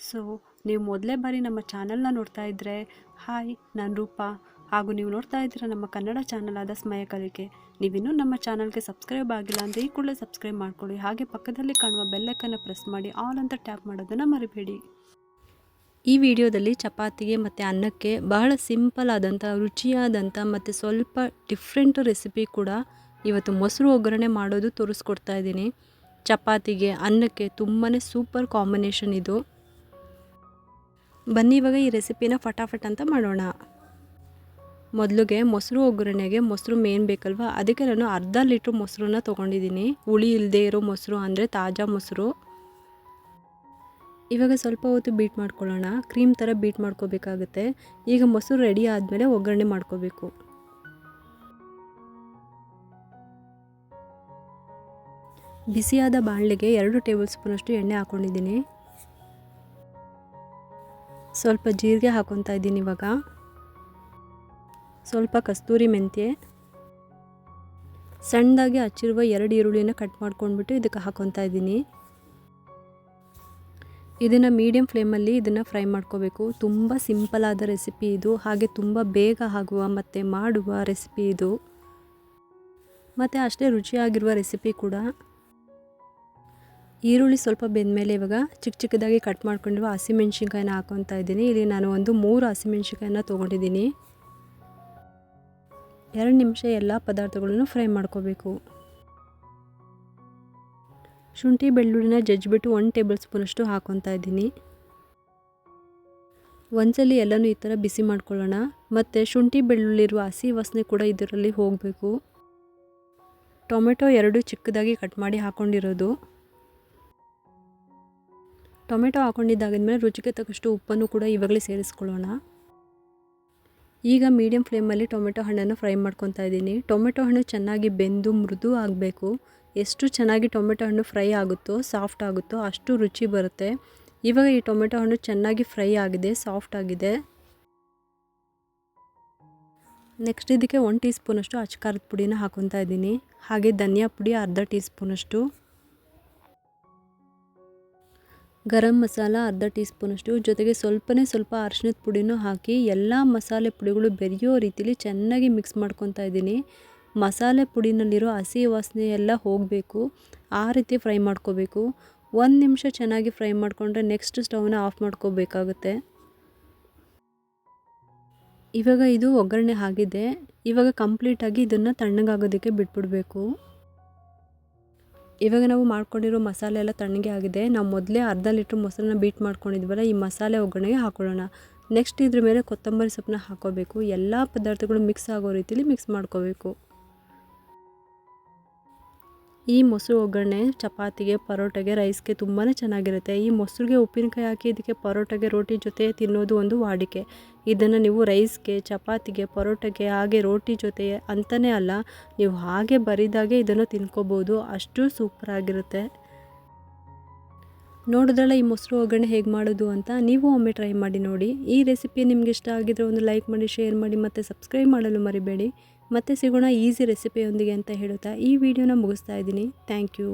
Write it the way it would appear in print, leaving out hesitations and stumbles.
So ನೀವು ಮೊದಲೇ ಬಾರಿ ನಮ್ಮ ಚಾನಲ್ನ ನೋಡ್ತಾ ಇದ್ದರೆ ಹಾಯ್, ನಾನು ರೂಪಾ. ಹಾಗೂ ನೀವು ನೋಡ್ತಾ ಇದ್ದೀರಾ ನಮ್ಮ ಕನ್ನಡ ಚಾನಲ್ ಆದ ಸ್ಮಯ ಕಲಿಕೆ. ನೀವಿನ್ನೂ ನಮ್ಮ ಚಾನಲ್ಗೆ ಸಬ್ಸ್ಕ್ರೈಬ್ ಆಗಿಲ್ಲ ಅಂದರೆ ಈ ಕೂಡಲೇ ಸಬ್ಸ್ಕ್ರೈಬ್ ಮಾಡ್ಕೊಳ್ಳಿ. ಹಾಗೆ ಪಕ್ಕದಲ್ಲಿ ಕಾಣುವ ಬೆಲ್ಲೈಕನ್ನು ಪ್ರೆಸ್ ಮಾಡಿ ಆಲ್ ಅಂತ ಟ್ಯಾಪ್ ಮಾಡೋದನ್ನು ಮರಿಬೇಡಿ. ಈ ವಿಡಿಯೋದಲ್ಲಿ ಚಪಾತಿಗೆ ಮತ್ತು ಅನ್ನಕ್ಕೆ ಬಹಳ ಸಿಂಪಲ್ ಆದಂಥ, ರುಚಿಯಾದಂಥ ಮತ್ತು ಸ್ವಲ್ಪ ಡಿಫ್ರೆಂಟ್ ರೆಸಿಪಿ ಕೂಡ ಇವತ್ತು ಮೊಸರು ಒಗ್ಗರಣೆ ಮಾಡೋದು ತೋರಿಸ್ಕೊಡ್ತಾ ಇದ್ದೀನಿ. ಚಪಾತಿಗೆ ಅನ್ನಕ್ಕೆ ತುಂಬಾ ಸೂಪರ್ ಕಾಂಬಿನೇಷನ್ ಇದು. ಬನ್ನಿ ಇವಾಗ ಈ ರೆಸಿಪಿನ ಫಟಾಫಟ್ ಅಂತ ಮಾಡೋಣ. ಮೊದಲಿಗೆ ಮೊಸರು ಒಗ್ಗರಣೆಗೆ ಮೊಸರು ಮೇನ್ ಬೇಕಲ್ವ, ಅದಕ್ಕೆ ನಾನು ಅರ್ಧ ಲೀಟ್ರ್ ಮೊಸರನ್ನ ತೊಗೊಂಡಿದ್ದೀನಿ. ಹುಳಿ ಇಲ್ಲದೆ ಇರೋ ಮೊಸರು ಅಂದರೆ ತಾಜಾ ಮೊಸರು. ಇವಾಗ ಸ್ವಲ್ಪ ಹೊತ್ತು ಬೀಟ್ ಮಾಡ್ಕೊಳ್ಳೋಣ. ಕ್ರೀಮ್ ಥರ ಬೀಟ್ ಮಾಡ್ಕೋಬೇಕಾಗುತ್ತೆ. ಈಗ ಮೊಸರು ರೆಡಿ ಆದಮೇಲೆ ಒಗ್ಗರಣೆ ಮಾಡ್ಕೋಬೇಕು. ಬಿಸಿಯಾದ ಬಾಣಲೆಗೆ 2 ಟೇಬಲ್ ಸ್ಪೂನಷ್ಟು ಎಣ್ಣೆ ಹಾಕ್ಕೊಂಡಿದ್ದೀನಿ. ಸ್ವಲ್ಪ ಜೀರಿಗೆ ಹಾಕ್ಕೊತಾ ಇದ್ದೀನಿ. ಇವಾಗ ಸ್ವಲ್ಪ ಕಸ್ತೂರಿ ಮೆಂತ್ಯೆ, ಸಣ್ಣದಾಗಿ ಹಚ್ಚಿರುವ 2 ಈರುಳ್ಳಿನ ಕಟ್ ಮಾಡ್ಕೊಂಡ್ಬಿಟ್ಟು ಇದಕ್ಕೆ ಹಾಕ್ಕೊತಾ ಇದ್ದೀನಿ. ಇದನ್ನು ಮೀಡಿಯಮ್ ಫ್ಲೇಮಲ್ಲಿ ಇದನ್ನು ಫ್ರೈ ಮಾಡ್ಕೋಬೇಕು. ತುಂಬ ಸಿಂಪಲ್ ಆದ ರೆಸಿಪಿ ಇದು, ಹಾಗೆ ತುಂಬ ಬೇಗ ಆಗುವ ಮತ್ತು ಮಾಡುವ ರೆಸಿಪಿ ಇದು, ಮತ್ತು ಅಷ್ಟೇ ರುಚಿಯಾಗಿರುವ ರೆಸಿಪಿ ಕೂಡ. ಈರುಳ್ಳಿ ಸ್ವಲ್ಪ ಬೆಂದಮೇಲೆ ಇವಾಗ ಚಿಕ್ಕ ಚಿಕ್ಕದಾಗಿ ಕಟ್ ಮಾಡ್ಕೊಂಡಿರುವ ಹಸಿಮೆಣ್ಸಿನ್ಕಾಯಿನ ಹಾಕ್ಕೊತಾ ಇದ್ದೀನಿ. ಇಲ್ಲಿ ನಾನು ಒಂದು 3 ಹಸಿಮೆಣ್ಸಿನ್ಕಾಯಿನ ತೊಗೊಂಡಿದ್ದೀನಿ. 2 ನಿಮಿಷ ಎಲ್ಲ ಪದಾರ್ಥಗಳನ್ನು ಫ್ರೈ ಮಾಡ್ಕೋಬೇಕು. ಶುಂಠಿ ಬೆಳ್ಳುಳ್ಳಿನ ಜಜ್ಜಿಬಿಟ್ಟು 1 ಟೇಬಲ್ ಸ್ಪೂನಷ್ಟು ಹಾಕ್ಕೊತಾ ಇದ್ದೀನಿ. ಒಂದ್ಸಲಿ ಎಲ್ಲನೂ ಈ ಥರ ಬಿಸಿ ಮಾಡ್ಕೊಳ್ಳೋಣ. ಮತ್ತು ಶುಂಠಿ ಬೆಳ್ಳುಳ್ಳಿರುವ ಹಸಿ ವಾಸನೆ ಕೂಡ ಇದರಲ್ಲಿ ಹೋಗಬೇಕು. ಟೊಮೆಟೊ 2 ಚಿಕ್ಕದಾಗಿ ಕಟ್ ಮಾಡಿ ಹಾಕ್ಕೊಂಡಿರೋದು. ಟೊಮೆಟೊ ಹಾಕ್ಕೊಂಡಿದ್ದಾದ್ಮೇಲೆ ರುಚಿಗೆ ತಕ್ಕಷ್ಟು ಉಪ್ಪನ್ನು ಕೂಡ ಇವಾಗಲೇ ಸೇರಿಸ್ಕೊಳ್ಳೋಣ. ಈಗ ಮೀಡಿಯಮ್ ಫ್ಲೇಮಲ್ಲಿ ಟೊಮೆಟೊ ಹಣ್ಣನ್ನು ಫ್ರೈ ಮಾಡ್ಕೊತಾ ಇದ್ದೀನಿ. ಟೊಮೆಟೊ ಹಣ್ಣು ಚೆನ್ನಾಗಿ ಬೆಂದು ಮೃದು ಆಗಬೇಕು. ಎಷ್ಟು ಚೆನ್ನಾಗಿ ಟೊಮೆಟೊ ಹಣ್ಣು ಫ್ರೈ ಆಗುತ್ತೋ, ಸಾಫ್ಟ್ ಆಗುತ್ತೋ ಅಷ್ಟು ರುಚಿ ಬರುತ್ತೆ. ಇವಾಗ ಈ ಟೊಮೆಟೊ ಹಣ್ಣು ಚೆನ್ನಾಗಿ ಫ್ರೈ ಆಗಿದೆ, ಸಾಫ್ಟ್ ಆಗಿದೆ. ನೆಕ್ಸ್ಟ್ ಇದಕ್ಕೆ 1 ಟೀ ಸ್ಪೂನಷ್ಟು ಅಚ್ಚ ಖಾರದ ಪುಡಿನ ಹಾಕ್ಕೊತಾ ಇದ್ದೀನಿ. ಹಾಗೆ ಧನಿಯಾ ಪುಡಿ ಅರ್ಧ ಟೀ ಸ್ಪೂನಷ್ಟು, ಗರಂ ಮಸಾಲ ಅರ್ಧ ಟೀ ಸ್ಪೂನಷ್ಟು, ಜೊತೆಗೆ ಸ್ವಲ್ಪ ಅರಿಶಿಣದ ಪುಡಿನೂ ಹಾಕಿ ಎಲ್ಲ ಮಸಾಲೆ ಪುಡಿಗಳು ಬೆರೆಯೋ ರೀತಿಲಿ ಚೆನ್ನಾಗಿ ಮಿಕ್ಸ್ ಮಾಡ್ಕೊತಾ ಇದ್ದೀನಿ. ಮಸಾಲೆ ಪುಡಿನಲ್ಲಿರೋ ಹಸಿ ವಾಸನೆ ಎಲ್ಲ ಹೋಗಬೇಕು, ಆ ರೀತಿ ಫ್ರೈ ಮಾಡ್ಕೋಬೇಕು. 1 ನಿಮಿಷ ಚೆನ್ನಾಗಿ ಫ್ರೈ ಮಾಡಿಕೊಂಡ್ರೆ ನೆಕ್ಸ್ಟ್ ಸ್ಟವ್ನ ಆಫ್ ಮಾಡ್ಕೋಬೇಕಾಗುತ್ತೆ. ಇವಾಗ ಇದು ಒಗ್ಗರಣೆ ಆಗಿದೆ. ಇವಾಗ ಕಂಪ್ಲೀಟಾಗಿ ಇದನ್ನು ತಣ್ಣಗಾಗೋದಕ್ಕೆ ಬಿಟ್ಬಿಡಬೇಕು. ಇವಾಗ ನಾವು ಮಾಡ್ಕೊಂಡಿರೋ ಮಸಾಲೆ ಎಲ್ಲ ತಣ್ಣಗೆ ಆಗಿದೆ. ನಾವು ಮೊದಲೇ ಅರ್ಧ ಲೀಟ್ರ್ ಮೊಸರನ್ನ ಬೀಟ್ ಮಾಡ್ಕೊಂಡಿದ್ವಲ್ಲ, ಈ ಮಸಾಲೆ ಒಗ್ಗರಣೆಗೆ ಹಾಕೊಳ್ಳೋಣ. ನೆಕ್ಸ್ಟ್ ಇದ್ರ ಮೇಲೆ ಕೊತ್ತಂಬರಿ ಸೊಪ್ಪನ್ನ ಹಾಕೋಬೇಕು. ಎಲ್ಲ ಪದಾರ್ಥಗಳು ಮಿಕ್ಸ್ ಆಗೋ ರೀತಿಲಿ ಮಿಕ್ಸ್ ಮಾಡ್ಕೋಬೇಕು. ಈ ಮೊಸರು ಒಗ್ಗರಣೆ ಚಪಾತಿಗೆ, ಪರೋಟಗೆ, ರೈಸ್ಗೆ ತುಂಬಾ ಚೆನ್ನಾಗಿರುತ್ತೆ. ಈ ಮೊಸರಿಗೆ ಉಪ್ಪಿನಕಾಯಿ ಹಾಕಿ ಇದಕ್ಕೆ ಪರೋಟಗೆ, ರೋಟಿ ಜೊತೆ ತಿನ್ನೋದು ಒಂದು ವಾಡಿಕೆ. ಇದನ್ನು ನೀವು ರೈಸ್ಗೆ, ಚಪಾತಿಗೆ, ಪರೋಟಗೆ, ಹಾಗೆ ರೋಟಿ ಜೊತೆ ಅಂತಲೇ ಅಲ್ಲ, ನೀವು ಹಾಗೆ ಬರಿದಾಗೆ ಇದನ್ನು ತಿನ್ಕೋಬೋದು. ಅಷ್ಟು ಸೂಪರಾಗಿರುತ್ತೆ. ನೋಡಿದ್ರಲ್ಲ ಈ ಮೊಸರು ಒಗ್ಗರಣೆ ಹೇಗೆ ಮಾಡೋದು ಅಂತ. ನೀವು ಒಮ್ಮೆ ಟ್ರೈ ಮಾಡಿ ನೋಡಿ. ಈ ರೆಸಿಪಿ ನಿಮ್ಗೆ ಇಷ್ಟ ಆಗಿದ್ರೆ ಒಂದು ಲೈಕ್ ಮಾಡಿ, ಶೇರ್ ಮಾಡಿ ಮತ್ತು ಸಬ್ಸ್ಕ್ರೈಬ್ ಮಾಡಲು ಮರಿಬೇಡಿ. ಮತ್ತೆ ಸಿಗೋಣ ಈಸಿ ರೆಸಿಪಿಯೊಂದಿಗೆ ಅಂತ ಹೇಳುತ್ತಾ ಈ ವಿಡಿಯೋನ ಮುಗಿಸ್ತಾ ಇದ್ದೀನಿ. Thank you.